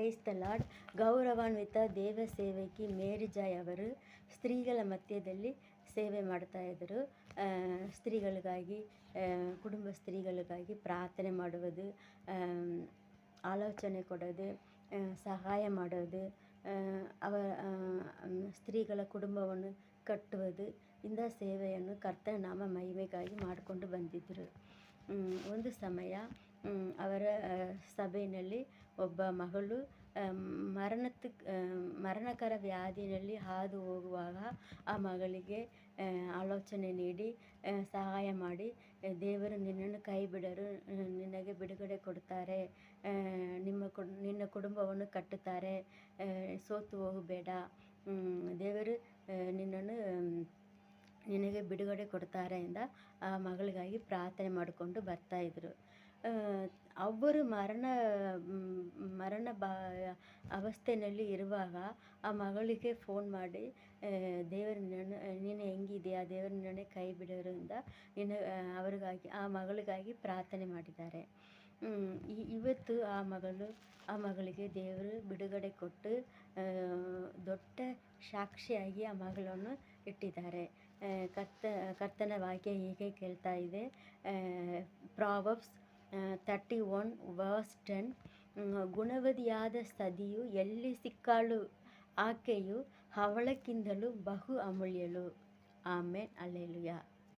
Praise the lord. ಗೌರವಾನ್ವಿತ ದೇವ ಸೇವಕಿ ಮೇರಿ ಜಾಯ್ ಅವರು ಸ್ತ್ರೀಗಳ ಮಧ್ಯದಲ್ಲಿ ಸೇವೆ ಮಾಡ್ತಾಯಿದ್ದರು. ಸ್ತ್ರೀಗಳಿಗಾಗಿ, ಕುಟುಂಬ ಸ್ತ್ರೀಗಳಿಗಾಗಿ ಪ್ರಾರ್ಥನೆ ಮಾಡುವುದು, ಆಲೋಚನೆ ಕೊಡೋದು, ಸಹಾಯ ಮಾಡೋದು, ಅವ ಸ್ತ್ರೀಗಳ ಕುಟುಂಬವನ್ನು ಕಟ್ಟುವುದು, ಇಂಥ ಸೇವೆಯನ್ನು ಕರ್ತನ ನಾಮ ಮಹಿಮೆಗಾಗಿ ಮಾಡಿಕೊಂಡು ಬಂದಿದ್ದರು. ಒಂದು ಸಮಯ ಅವರ ಸಭೆಯಲ್ಲಿ ಒಬ್ಬ ಮಗಳು ಮರಣಕರ ವ್ಯಾಧಿಯಲ್ಲಿ ಹಾದು ಹೋಗುವಾಗ ಆ ಮಗಳಿಗೆ ಆಲೋಚನೆ ನೀಡಿ ಸಹಾಯ ಮಾಡಿ, ದೇವರು ನಿನ್ನನ್ನು ಕೈ ಬಿಡರು, ನಿನಗೆ ಬಿಡುಗಡೆ ಕೊಡ್ತಾರೆ, ನಿನ್ನ ಕುಟುಂಬವನ್ನು ಕಟ್ಟುತ್ತಾರೆ, ಸೋತು ಹೋಗಬೇಡ, ದೇವರು ನಿನಗೆ ಬಿಡುಗಡೆ ಕೊಡ್ತಾರೆ ಎಂದ ಆ ಮಗಳಿಗಾಗಿ ಪ್ರಾರ್ಥನೆ ಮಾಡಿಕೊಂಡು ಬರ್ತಾಯಿದ್ರು. ಅವರು ಮರಣ ಅವಸ್ಥೆಯಲ್ಲಿ ಇರುವಾಗ ಆ ಮಗಳಿಗೆ ಫೋನ್ ಮಾಡಿ, ದೇವರು ನೀನು ಹೆಂಗಿದೆಯಾ, ದೇವರು ನಿನ್ನನ್ನೇ ಕೈ ಬಿಡೋರು ಅಂತ ಆ ಮಗಳಿಗಾಗಿ ಪ್ರಾರ್ಥನೆ ಮಾಡಿದ್ದಾರೆ. ಇವತ್ತು ಆ ಮಗಳಿಗೆ ದೇವರು ಬಿಡುಗಡೆ ಕೊಟ್ಟು ದೊಡ್ಡ ಸಾಕ್ಷಿಯಾಗಿ ಆ ಮಗಳನ್ನು ಇಟ್ಟಿದ್ದಾರೆ. ಕರ್ತನ ವಾಕ್ಯ ಹೀಗೆ ಕೇಳ್ತಾ ಇದೆ. ಪ್ರಾವರ್ಬ್ಸ್ 31:10. ಗುಣವತಿಯಾದ ಸತಿಯು ಎಲ್ಲಿ ಸಿಕ್ಕಾಳು, ಆಕೆಯು ಅವಳಕ್ಕಿಂತಲೂ ಬಹು ಅಮೂಲ್ಯಳು. ಆಮೆನ್. ಹಲ್ಲೆಲೂಯಾ.